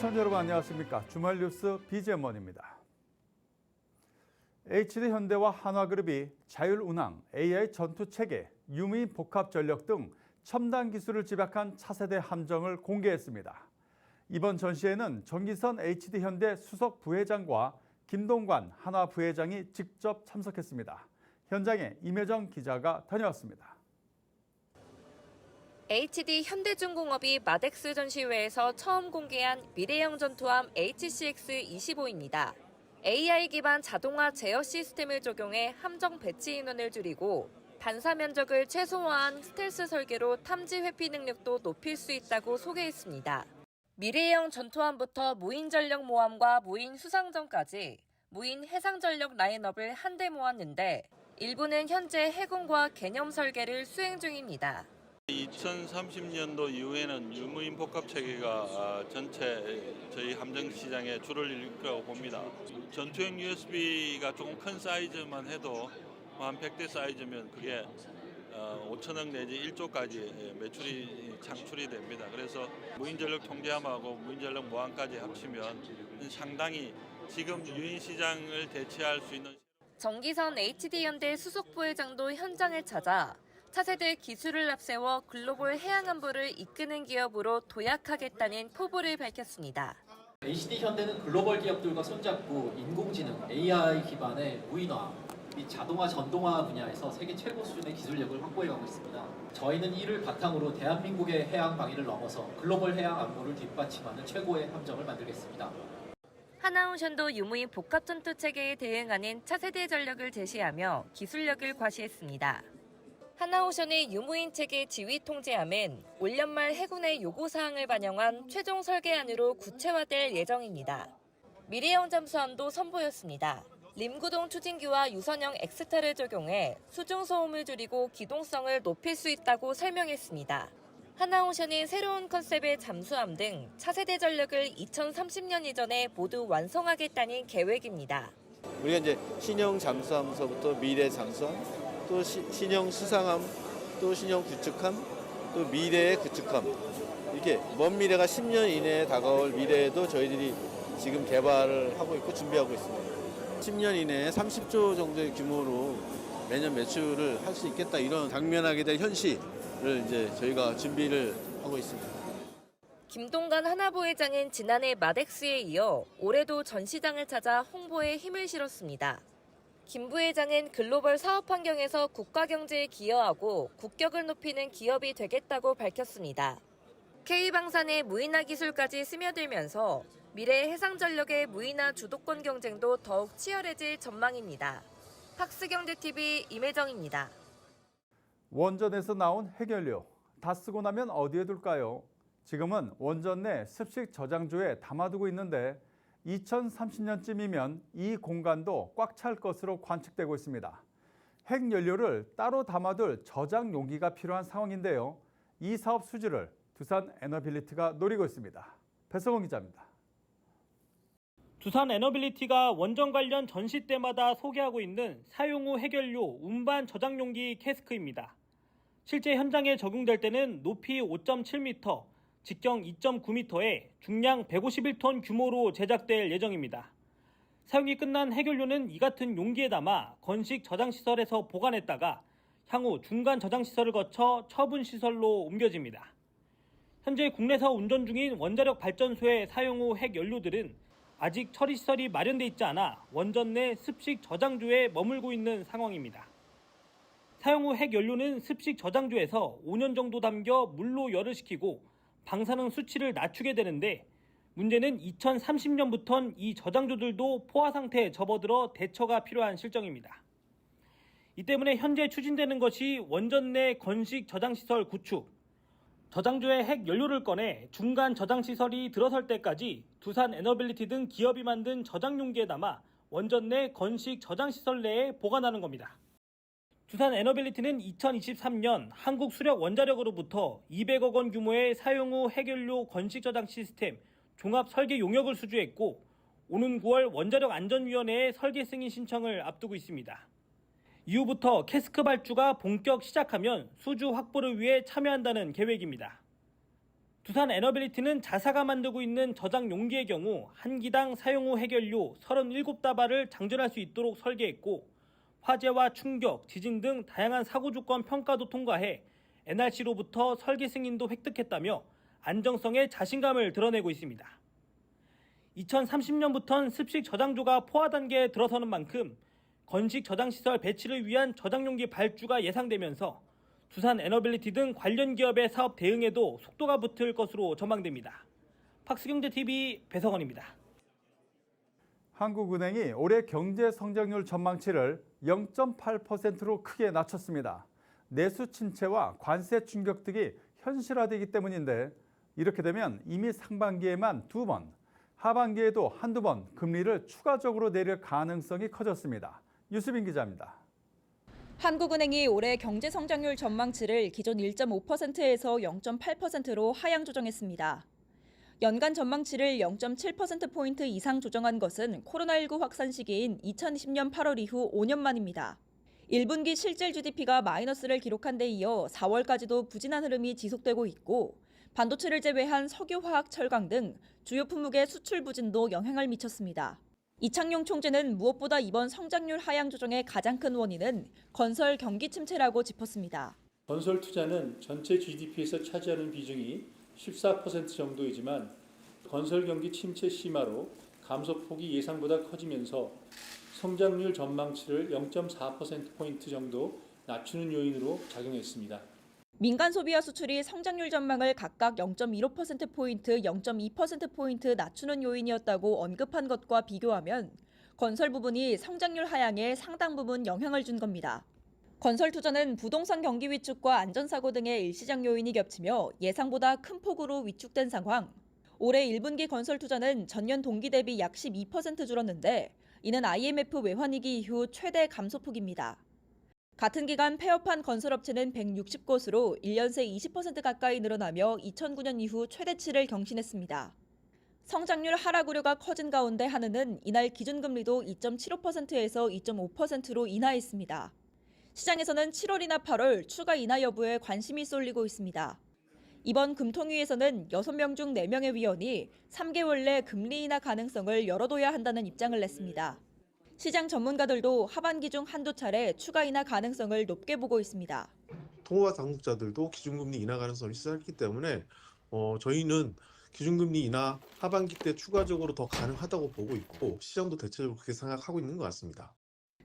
시청자 여러분 안녕하십니까. 주말 뉴스 BGM1입니다. HD현대와 한화그룹이 자율운항, AI 전투체계, 유무인 복합전력 등 첨단 기술을 집약한 차세대 함정을 공개했습니다. 이번 전시회는 정기선 HD현대 수석 부회장과 김동관 한화 부회장이 직접 참석했습니다. 현장에 임혜정 기자가 다녀왔습니다. HD현대중공업이 마덱스 전시회에서 처음 공개한 미래형 전투함 HCX-25입니다. AI 기반 자동화 제어 시스템을 적용해 함정 배치 인원을 줄이고 반사 면적을 최소화한 스텔스 설계로 탐지 회피 능력도 높일 수 있다고 소개했습니다. 미래형 전투함부터 무인 전력 모함과 무인 수상전까지 무인 해상 전력 라인업을 한데 모았는데 일부는 현재 해군과 개념 설계를 수행 중입니다. 2030년도 이후에는 유무인 복합 체계가 전체 저희 함정 시장에 줄을 이룰 거라고 봅니다. 전투형 USB가 조금 큰 사이즈만 해도 한 100대 사이즈면 그게 5천억 내지 1조까지 매출이 창출이 됩니다. 그래서 무인전력 통제함하고 무인전력 모함까지 합치면 상당히 지금 유인 시장을 대체할 수 있는. 정기선 HD현대 수석 부회장도 현장을 찾아 차세대 기술을 앞세워 글로벌 해양안보를 이끄는 기업으로 도약하겠다는 포부를 밝혔습니다. HD현대는 글로벌 기업들과 손잡고 인공지능, AI 기반의 무인화, 및 자동화, 전동화 분야에서 세계 최고 수준의 기술력을 확보해가고 있습니다. 저희는 이를 바탕으로 대한민국의 해양 방위를 넘어서 글로벌 해양 안보를 뒷받침하는 최고의 함정을 만들겠습니다. 하나오션도 유무인 복합전투 체계에 대응하는 차세대 전력을 제시하며 기술력을 과시했습니다. 하나오션의 유무인 체계 지휘 통제함은 올 연말 해군의 요구사항을 반영한 최종 설계안으로 구체화될 예정입니다. 미래형 잠수함도 선보였습니다. 림구동 추진기와 유선형 엑스타를 적용해 수중 소음을 줄이고 기동성을 높일 수 있다고 설명했습니다. 하나오션은 새로운 컨셉의 잠수함 등 차세대 전력을 2030년 이전에 모두 완성하겠다는 계획입니다. 우리가 이제 신형 잠수함서부터 미래 잠수함, 또 신형 수상함, 또 신형 구축함, 또 미래의 구축함, 이렇게 먼 미래가 10년 이내에 다가올 미래에도 저희들이 지금 개발을 하고 있고 준비하고 있습니다. 10년 이내에 30조 정도의 규모로 매년 매출을 할 수 있겠다, 이런 당면하게 될 현실을 이제 저희가 준비를 하고 있습니다. 김동관 한화 부회장은 지난해 마덱스에 이어 올해도 전시장을 찾아 홍보에 힘을 실었습니다. 김 부회장은 글로벌 사업 환경에서 국가 경제에 기여하고 국격을 높이는 기업이 되겠다고 밝혔습니다. K방산의 무인화 기술까지 스며들면서 미래 해상전력의 무인화 주도권 경쟁도 더욱 치열해질 전망입니다. 학스경제TV 임혜정입니다. 원전에서 나온 핵연료, 다 쓰고 나면 어디에 둘까요? 지금은 원전 내 습식 저장조에 담아두고 있는데 2030년쯤이면 이 공간도 꽉 찰 것으로 관측되고 있습니다. 핵연료를 따로 담아둘 저장 용기가 필요한 상황인데요. 이 사업 수주를 두산 에너빌리티가 노리고 있습니다. 배성원 기자입니다. 두산 에너빌리티가 원전 관련 전시 때마다 소개하고 있는 사용 후 핵연료 운반 저장 용기 캐스크입니다. 실제 현장에 적용될 때는 높이 5.7m, 직경 2.9m에 중량 151톤 규모로 제작될 예정입니다. 사용이 끝난 핵연료는 이 같은 용기에 담아 건식 저장시설에서 보관했다가 향후 중간 저장시설을 거쳐 처분시설로 옮겨집니다. 현재 국내에서 운전 중인 원자력 발전소의 사용 후 핵연료들은 아직 처리시설이 마련돼 있지 않아 원전 내 습식 저장조에 머물고 있는 상황입니다. 사용 후 핵연료는 습식 저장조에서 5년 정도 담겨 물로 열을 식히고 방사능 수치를 낮추게 되는데 문제는 2030년부터는 이 저장조들도 포화 상태에 접어들어 대처가 필요한 실정입니다. 이 때문에 현재 추진되는 것이 원전 내 건식 저장시설 구축, 저장조에 핵연료를 꺼내 중간 저장시설이 들어설 때까지 두산 에너빌리티 등 기업이 만든 저장용기에 담아 원전 내 건식 저장시설 내에 보관하는 겁니다. 두산 에너빌리티는 2023년 한국수력원자력으로부터 200억 원 규모의 사용 후 핵연료 건식 저장 시스템 종합 설계 용역을 수주했고 오는 9월 원자력안전위원회에 설계 승인 신청을 앞두고 있습니다. 이후부터 캐스크 발주가 본격 시작하면 수주 확보를 위해 참여한다는 계획입니다. 두산 에너빌리티는 자사가 만들고 있는 저장 용기의 경우 한 기당 사용 후 해결료 37다발을 장전할 수 있도록 설계했고 화재와 충격, 지진 등 다양한 사고 조건 평가도 통과해 NRC로부터 설계 승인도 획득했다며 안정성에 자신감을 드러내고 있습니다. 2030년부터는 습식 저장조가 포화 단계에 들어서는 만큼 건식 저장시설 배치를 위한 저장용기 발주가 예상되면서 두산 에너빌리티 등 관련 기업의 사업 대응에도 속도가 붙을 것으로 전망됩니다. 팍스경제TV 배성원입니다. 한국은행이 올해 경제 성장률 전망치를 0.8%로 크게 낮췄습니다. 내수 침체와 관세 충격 등이 현실화되기 때문인데 이렇게 되면 이미 상반기에만 2번, 하반기에도 한두 번 금리를 추가적으로 내릴 가능성이 커졌습니다. 유수빈 기자입니다. 한국은행이 올해 경제 성장률 전망치를 기존 1.5%에서 0.8%로 하향 조정했습니다. 연간 전망치를 0.7%포인트 이상 조정한 것은 코로나19 확산 시기인 2020년 8월 이후 5년 만입니다. 1분기 실질 GDP가 마이너스를 기록한 데 이어 4월까지도 부진한 흐름이 지속되고 있고 반도체를 제외한 석유, 화학, 철강 등 주요 품목의 수출 부진도 영향을 미쳤습니다. 이창용 총재는 무엇보다 이번 성장률 하향 조정의 가장 큰 원인은 건설 경기 침체라고 짚었습니다. 건설 투자는 전체 GDP에서 차지하는 비중이 14% 정도이지만 건설 경기 침체 심화로 감소폭이 예상보다 커지면서 성장률 전망치를 0.4%포인트 정도 낮추는 요인으로 작용했습니다. 민간 소비와 수출이 성장률 전망을 각각 0.15%포인트, 0.2%포인트 낮추는 요인이었다고 언급한 것과 비교하면 건설 부분이 성장률 하향에 상당 부분 영향을 준 겁니다. 건설 투자는 부동산 경기 위축과 안전사고 등의 일시적 요인이 겹치며 예상보다 큰 폭으로 위축된 상황. 올해 1분기 건설 투자는 전년 동기 대비 약 12% 줄었는데 이는 IMF 외환위기 이후 최대 감소폭입니다. 같은 기간 폐업한 건설업체는 160곳으로 1년 새 20% 가까이 늘어나며 2009년 이후 최대치를 경신했습니다. 성장률 하락 우려가 커진 가운데 한은은 이날 기준금리도 2.75%에서 2.5%로 인하했습니다. 시장에서는 7월이나 8월 추가 인하 여부에 관심이 쏠리고 있습니다. 이번 금통위에서는 6명 중 4명의 위원이 3개월 내 금리 인하 가능성을 열어둬야 한다는 입장을 냈습니다. 시장 전문가들도 하반기 중 한두 차례 추가 인하 가능성을 높게 보고 있습니다. 통화 당국자들도 기준금리 인하 가능성이 시작했기 때문에 저희는 기준금리 인하 하반기 때 추가적으로 더 가능하다고 보고 있고 시장도 대체적으로 그렇게 생각하고 있는 것 같습니다.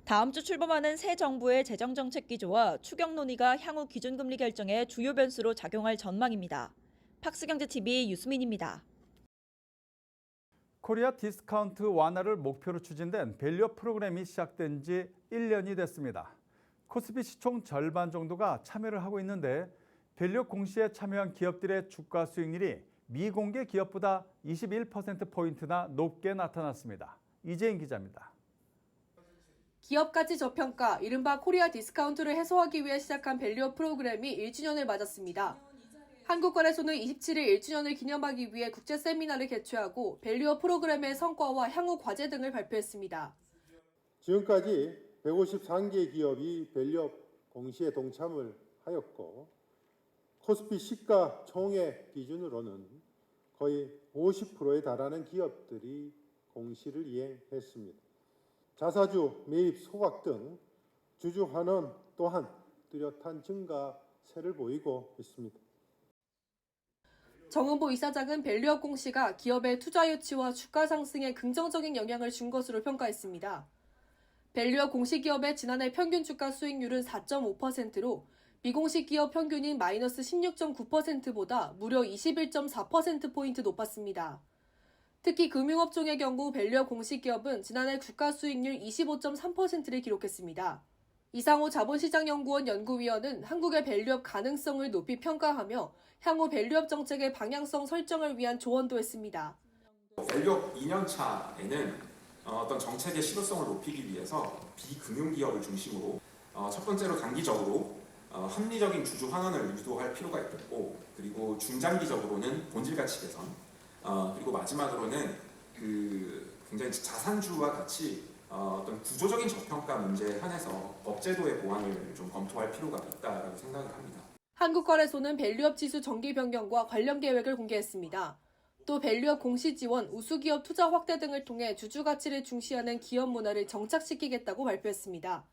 다음 주 출범하는 새 정부의 재정정책 기조와 추경 논의가 향후 기준금리 결정의 주요 변수로 작용할 전망입니다. 팍스경제TV 유수민입니다. 코리아 디스카운트 완화를 목표로 추진된 밸류업 프로그램이 시작된 지 1년이 됐습니다. 코스피 시총 절반 정도가 참여를 하고 있는데 밸류업 공시에 참여한 기업들의 주가 수익률이 미공개 기업보다 21%포인트나 높게 나타났습니다. 이재인 기자입니다. 기업가치 저평가, 이른바 코리아 디스카운트를 해소하기 위해 시작한 밸류업 프로그램이 1주년을 맞았습니다. 한국거래소는 27일 1주년을 기념하기 위해 국제 세미나를 개최하고 밸류업 프로그램의 성과와 향후 과제 등을 발표했습니다. 지금까지 153개 기업이 밸류업 공시에 동참을 하였고 코스피 시가 총액 기준으로는 거의 50%에 달하는 기업들이 공시를 이행했습니다. 자사주 매입 소각 등 주주 환원 또한 뚜렷한 증가세를 보이고 있습니다. 정은보 이사장은 밸류업 공시가 기업의 투자 유치와 주가 상승에 긍정적인 영향을 준 것으로 평가했습니다. 밸류업 공시 기업의 지난해 평균 주가 수익률은 4.5%로 미공시 기업 평균인 마이너스 16.9%보다 무려 21.4%포인트 높았습니다. 특히 금융업종의 경우 밸류업 공시 기업은 지난해 주가 수익률 25.3%를 기록했습니다. 이상호 자본시장연구원 연구위원은 한국의 밸류업 가능성을 높이 평가하며 향후 밸류업 정책의 방향성 설정을 위한 조언도 했습니다. 밸류업 2년차에는 어떤 정책의 실효성을 높이기 위해서 비금융기업을 중심으로 첫 번째로 단기적으로 합리적인 주주 환원을 유도할 필요가 있겠고 그리고 중장기적으로는 본질 가치 개선 그리고 마지막으로는 굉장히 자산주와 같이 어떤 구조적인 저평가 문제에 한해서 법제도의 보완을 좀 검토할 필요가 있다고 생각을 합니다. 한국거래소는 밸류업 지수 정기 변경과 관련 계획을 공개했습니다. 또 밸류업 공시 지원, 우수기업 투자 확대 등을 통해 주주 가치를 중시하는 기업 문화를 정착시키겠다고 발표했습니다.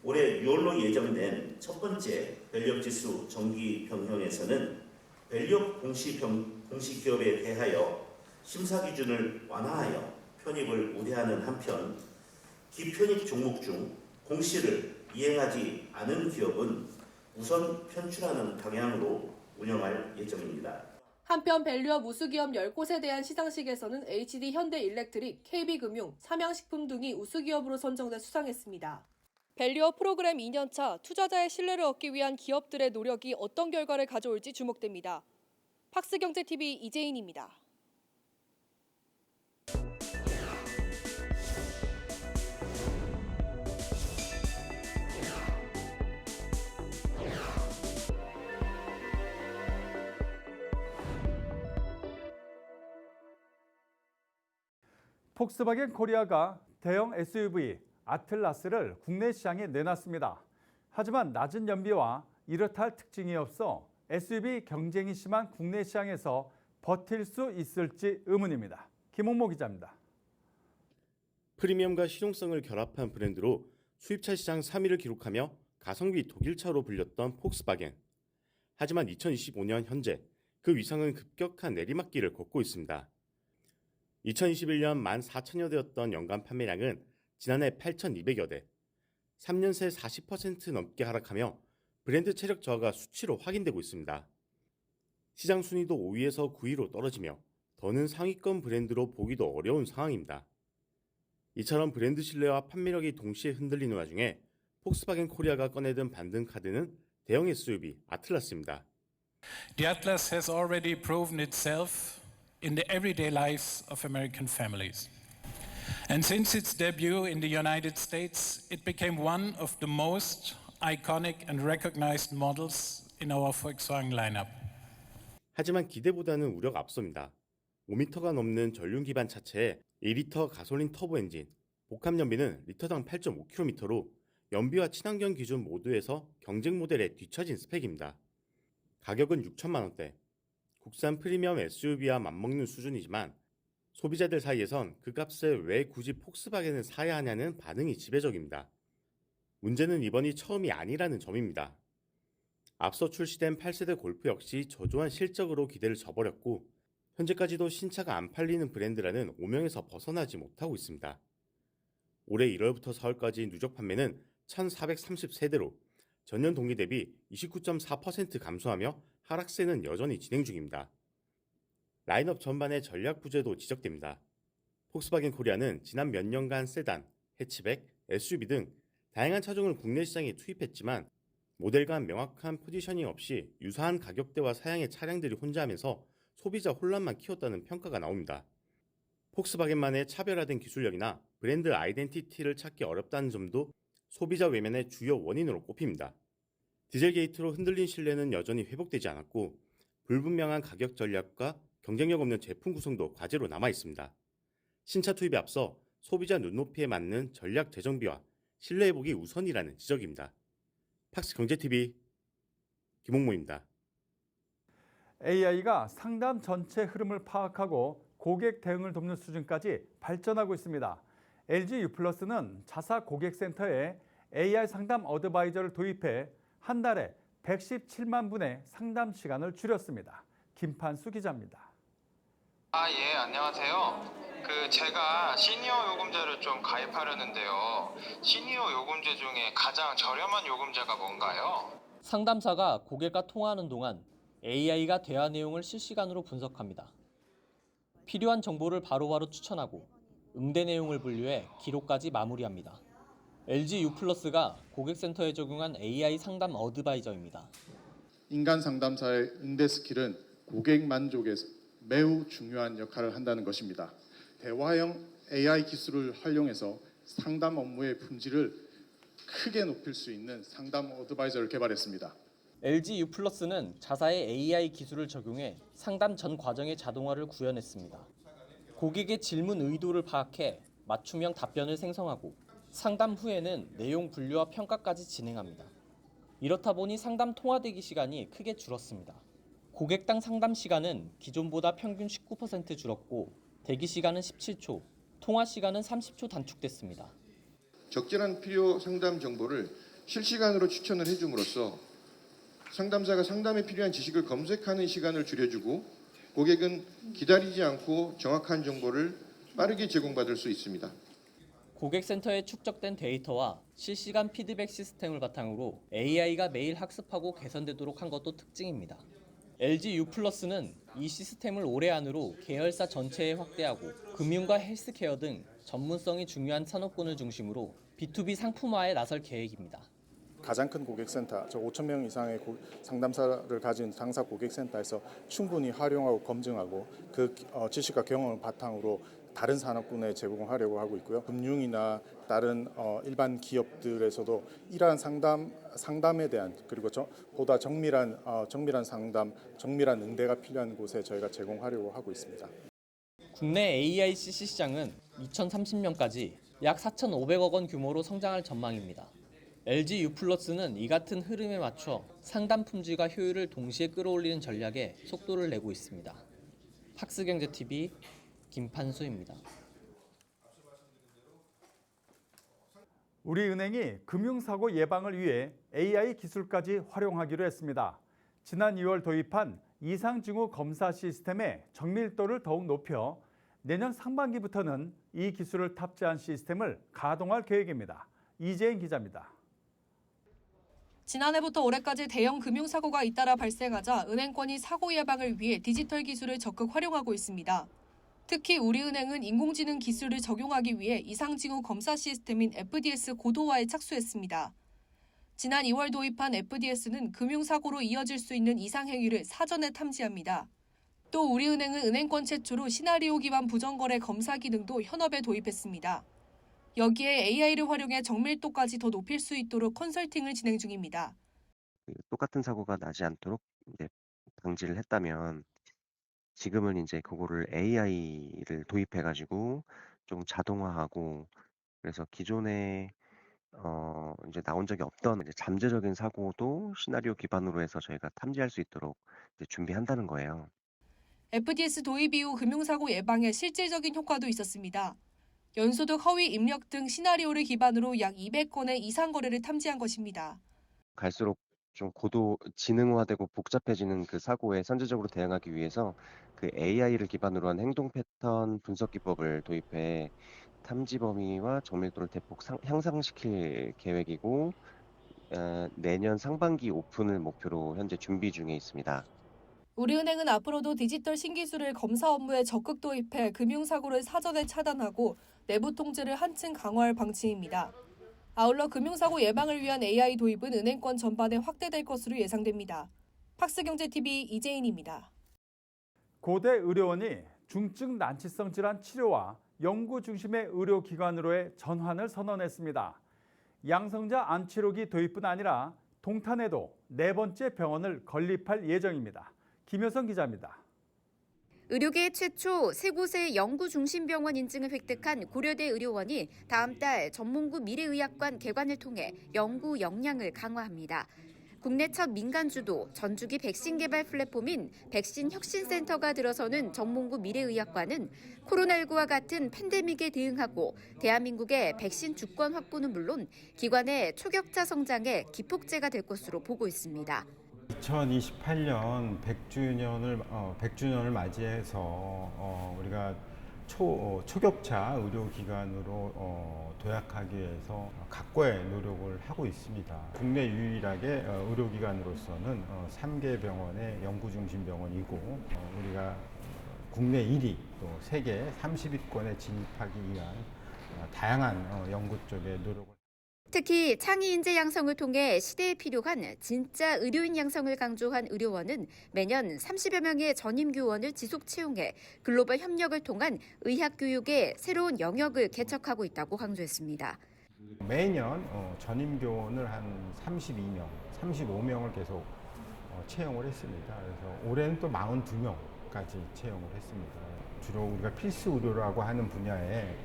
올해 6월로 예정된 첫 번째 밸류업 지수 정기 변경에서는 밸류업 공시 기업에 대하여 심사 기준을 완화하여 편입을 우대하는 한편 기편입 종목 중 공시를 이행하지 않은 기업은 우선 편출하는 방향으로 운영할 예정입니다. 한편 밸류업 우수기업 10곳에 대한 시상식에서는 HD 현대일렉트릭, KB금융, 삼양식품 등이 우수기업으로 선정돼 수상했습니다. 밸류업 프로그램 2년차 투자자의 신뢰를 얻기 위한 기업들의 노력이 어떤 결과를 가져올지 주목됩니다. 팍스경제TV 이재인입니다. 폭스바겐 코리아가 대형 SUV 아틀라스를 국내 시장에 내놨습니다. 하지만 낮은 연비와 이렇다 할 특징이 없어 SUV 경쟁이 심한 국내 시장에서 버틸 수 있을지 의문입니다. 김홍모 기자입니다. 프리미엄과 실용성을 결합한 브랜드로 수입차 시장 3위를 기록하며 가성비 독일차로 불렸던 폭스바겐. 하지만 2025년 현재 그 위상은 급격한 내리막길을 걷고 있습니다. 2021년 14,000여 대였던 연간 판매량은 지난해 8,200여 대, 3년 새 40% 넘게 하락하며 브랜드 체력 저하가 수치로 확인되고 있습니다. 시장 순위도 5위에서 9위로 떨어지며 더는 상위권 브랜드로 보기도 어려운 상황입니다. 이처럼 브랜드 신뢰와 판매력이 동시에 흔들리는 와중에 폭스바겐 코리아가 꺼내든 반등 카드는 대형 SUV 아틀라스입니다. The Atlas has already proven itself in the everyday lives of American families. And since its debut in the United States, it became one of the most iconic and recognized models in our Volkswagen lineup. 하지만 기대보다는 우려가 앞섭니다. 5m가 넘는 전륜 기반 차체에 2리터 가솔린 터보 엔진, 복합 연비는 리터당 8.5km로 연비와 친환경 기준 모두에서 경쟁 모델에 뒤처진 스펙입니다. 가격은 6천만 원대. 국산 프리미엄 SUV와 맞먹는 수준이지만 소비자들 사이에선 그 값에 왜 굳이 폭스바겐을 사야 하냐는 반응이 지배적입니다. 문제는 이번이 처음이 아니라는 점입니다. 앞서 출시된 8세대 골프 역시 저조한 실적으로 기대를 저버렸고 현재까지도 신차가 안 팔리는 브랜드라는 오명에서 벗어나지 못하고 있습니다. 올해 1월부터 4월까지 누적 판매는 1,430세대로 전년 동기 대비 29.4% 감소하며 하락세는 여전히 진행 중입니다. 라인업 전반의 전략 부재도 지적됩니다. 폭스바겐 코리아는 지난 몇 년간 세단, 해치백, SUV 등 다양한 차종을 국내 시장에 투입했지만 모델 간 명확한 포지셔닝 없이 유사한 가격대와 사양의 차량들이 혼재하면서 소비자 혼란만 키웠다는 평가가 나옵니다. 폭스바겐만의 차별화된 기술력이나 브랜드 아이덴티티를 찾기 어렵다는 점도 소비자 외면의 주요 원인으로 꼽힙니다. 디젤 게이트로 흔들린 신뢰는 여전히 회복되지 않았고 불분명한 가격 전략과 경쟁력 없는 제품 구성도 과제로 남아 있습니다. 신차 투입에 앞서 소비자 눈높이에 맞는 전략 재정비와 신뢰 회복이 우선이라는 지적입니다. 팍스경제TV 김홍모입니다. AI가 상담 전체 흐름을 파악하고 고객 대응을 돕는 수준까지 발전하고 있습니다. LG U+는 자사 고객센터에 AI 상담 어드바이저를 도입해 한 달에 117만 분의 상담 시간을 줄였습니다. 김판수 기자입니다. 예, 안녕하세요. 제가 시니어 요금제를 좀 가입하려는데요. 시니어 요금제 중에 가장 저렴한 요금제가 뭔가요? 상담사가 고객과 통화하는 동안 AI가 대화 내용을 실시간으로 분석합니다. 필요한 정보를 바로바로 추천하고 응대 내용을 분류해 기록까지 마무리합니다. LG U+가 고객센터에 적용한 AI 상담 어드바이저입니다. 인간 상담사의 응대 스킬은 고객 만족에 매우 중요한 역할을 한다는 것입니다. 대화형 AI 기술을 활용해서 상담 업무의 품질을 크게 높일 수 있는 상담 어드바이저를 개발했습니다. LG U+는 자사의 AI 기술을 적용해 상담 전 과정의 자동화를 구현했습니다. 고객의 질문 의도를 파악해 맞춤형 답변을 생성하고 상담 후에는 내용 분류와 평가까지 진행합니다. 이렇다 보니 상담 통화 대기 시간이 크게 줄었습니다. 고객당 상담 시간은 기존보다 평균 19% 줄었고 대기 시간은 17초, 통화 시간은 30초 단축됐습니다. 적절한 필요 상담 정보를 실시간으로 추천을 해줌으로써 상담사가 상담에 필요한 지식을 검색하는 시간을 줄여주고 고객은 기다리지 않고 정확한 정보를 빠르게 제공받을 수 있습니다. 고객센터에 축적된 데이터와 실시간 피드백 시스템을 바탕으로 AI가 매일 학습하고 개선되도록 한 것도 특징입니다. LG U+는 이 시스템을 올해 안으로 계열사 전체에 확대하고 금융과 헬스케어 등 전문성이 중요한 산업군을 중심으로 B2B 상품화에 나설 계획입니다. 가장 큰 고객센터, 5,000명 이상의 상담사를 가진 당사 고객센터에서 충분히 활용하고 검증하고 그 지식과 경험을 바탕으로 다른 산업군에 제공하려고 하고 있고요. 금융이나 다른 일반 기업들에서도 이러한 상담에 대한 그리고 보다 정밀한 상담, 정밀한 응대가 필요한 곳에 저희가 제공하려고 하고 있습니다. 국내 AICC 시장은 2030년까지 약 4,500억 원 규모로 성장할 전망입니다. LG U+는 이 같은 흐름에 맞춰 상담 품질과 효율을 동시에 끌어올리는 전략에 속도를 내고 있습니다. 팍스경제TV 김판수입니다. 우리은행이 금융사고 예방을 위해 AI 기술까지 활용하기로 했습니다. 지난 2월 도입한 이상징후 검사 시스템의 정밀도를 더욱 높여 내년 상반기부터는 이 기술을 탑재한 시스템을 가동할 계획입니다. 이재인 기자입니다. 지난해부터 올해까지 대형 금융사고가 잇따라 발생하자 은행권이 사고 예방을 위해 디지털 기술을 적극 활용하고 있습니다. 특히 우리은행은 인공지능 기술을 적용하기 위해 이상징후 검사 시스템인 FDS 고도화에 착수했습니다. 지난 2월 도입한 FDS는 금융사고로 이어질 수 있는 이상행위를 사전에 탐지합니다. 또 우리은행은 은행권 최초로 시나리오 기반 부정거래 검사 기능도 현업에 도입했습니다. 여기에 AI를 활용해 정밀도까지 더 높일 수 있도록 컨설팅을 진행 중입니다. 똑같은 사고가 나지 않도록 이제 방지를 했다면 지금은 이제 그거를 AI를 도입해가지고 좀 자동화하고 그래서 기존에 이제 나온 적이 없던 이제 잠재적인 사고도 시나리오 기반으로 해서 저희가 탐지할 수 있도록 이제 준비한다는 거예요. FDS 도입 이후 금융사고 예방에 실질적인 효과도 있었습니다. 연소득 허위 입력 등 시나리오를 기반으로 약 200건의 이상 거래를 탐지한 것입니다. 갈수록 좀 고도 지능화되고 복잡해지는 그 사고에 선제적으로 대응하기 위해서 그 AI를 기반으로 한 행동 패턴 분석 기법을 도입해 탐지 범위와 정밀도를 대폭 향상시킬 계획이고 내년 상반기 오픈을 목표로 현재 준비 중에 있습니다. 우리은행은 앞으로도 디지털 신기술을 검사 업무에 적극 도입해 금융사고를 사전에 차단하고 내부 통제를 한층 강화할 방침입니다. 아울러 금융사고 예방을 위한 AI 도입은 은행권 전반에 확대될 것으로 예상됩니다. 팍스경제TV 이재인입니다. 고대 의료원이 중증 난치성 질환 치료와 연구 중심의 의료기관으로의 전환을 선언했습니다. 양성자 암치료기 도입뿐 아니라 동탄에도 4번째 병원을 건립할 예정입니다. 김효성 기자입니다. 의료계 최초 3곳의 연구중심병원 인증을 획득한 고려대 의료원이 다음 달 전문구 미래의학관 개관을 통해 연구 역량을 강화합니다. 국내 첫 민간주도 전주기 백신 개발 플랫폼인 백신혁신센터가 들어서는 전문구 미래의학관은 코로나19와 같은 팬데믹에 대응하고 대한민국의 백신 주권 확보는 물론 기관의 초격차 성장에 기폭제가 될 것으로 보고 있습니다. 2028년 100주년을 맞이해서 우리가 초격차 의료기관으로 도약하기 위해서 각고의 노력을 하고 있습니다. 국내 유일하게 의료기관으로서는 3개 병원의 연구중심병원이고 우리가 국내 1위 또 세계 30위권에 진입하기 위한 다양한 연구 쪽의 노력을 특히 창의 인재 양성을 통해 시대에 필요한 진짜 의료인 양성을 강조한 의료원은 매년 30여 명의 전임 교원을 지속 채용해 글로벌 협력을 통한 의학 교육의 새로운 영역을 개척하고 있다고 강조했습니다. 매년 전임 교원을 한 32명, 35명을 계속 채용을 했습니다. 그래서 올해는 또 42명까지 채용을 했습니다. 주로 우리가 필수 의료라고 하는 분야에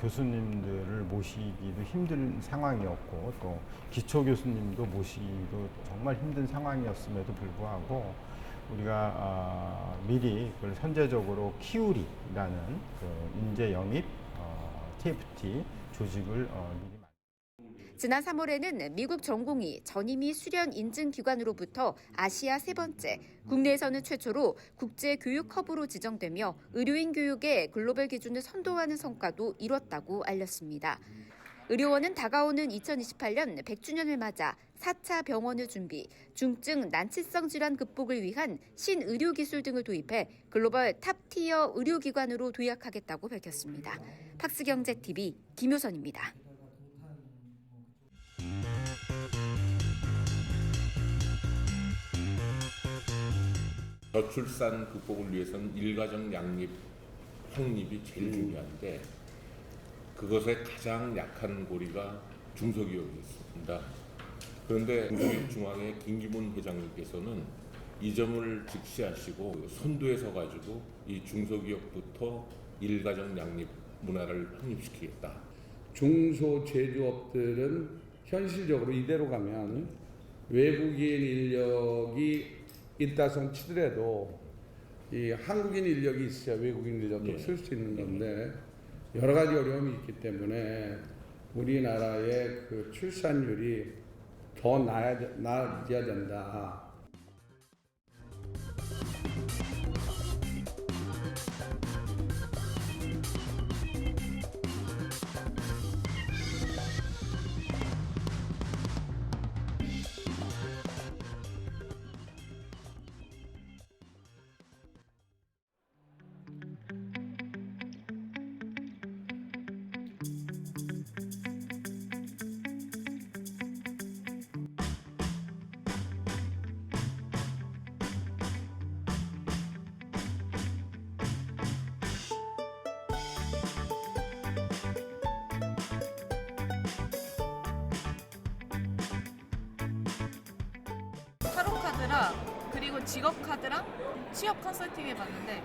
교수님들을 모시기도 힘든 상황이었고 또 기초 교수님도 모시기도 정말 힘든 상황이었음에도 불구하고 우리가 미리 그걸 선제적으로 키우리라는 그 인재 영입 TFT 조직을 미리 지난 3월에는 미국 전공의 전임의 수련 인증 기관으로부터 아시아 세 번째, 국내에서는 최초로 국제 교육 허브로 지정되며 의료인 교육의 글로벌 기준을 선도하는 성과도 이뤘다고 알렸습니다. 의료원은 다가오는 2028년 100주년을 맞아 4차 병원을 준비, 중증 난치성 질환 극복을 위한 신의료 기술 등을 도입해 글로벌 탑티어 의료기관으로 도약하겠다고 밝혔습니다. 팍스경제TV 김효선입니다. 저출산 극복을 위해서는 일가정 양립, 확립이 제일 중요한데 그것의 가장 약한 고리가 중소기업이었습니다. 그런데 중소기업중앙회 김기문 회장님께서는 이 점을 직시하시고 선두에 서가지고 이 중소기업부터 일가정 양립 문화를 확립시키겠다. 중소제조업들은 현실적으로 이대로 가면 외국인 인력이 있다손 치더라도 이 한국인 인력이 있어야 외국인 인력도 쓸 수 있는 건데 여러 가지 어려움이 있기 때문에 우리나라의 그 출산율이 더 나아져야 된다. 타로카드랑 그리고 직업카드랑 취업 컨설팅 해봤는데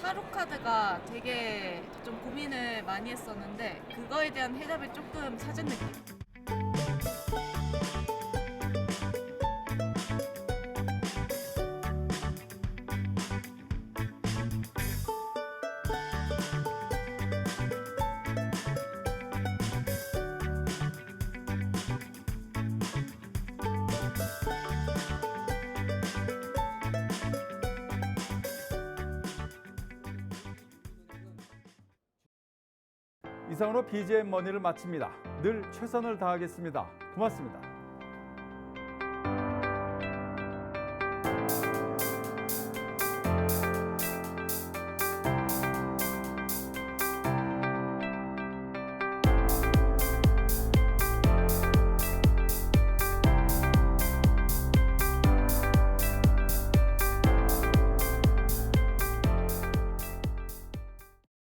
타로카드가 되게 좀 고민을 많이 했었는데 그거에 대한 해답을 조금 찾은 느낌. 이상으로 BGM 머니를 마칩니다. 늘 최선을 다하겠습니다. 고맙습니다.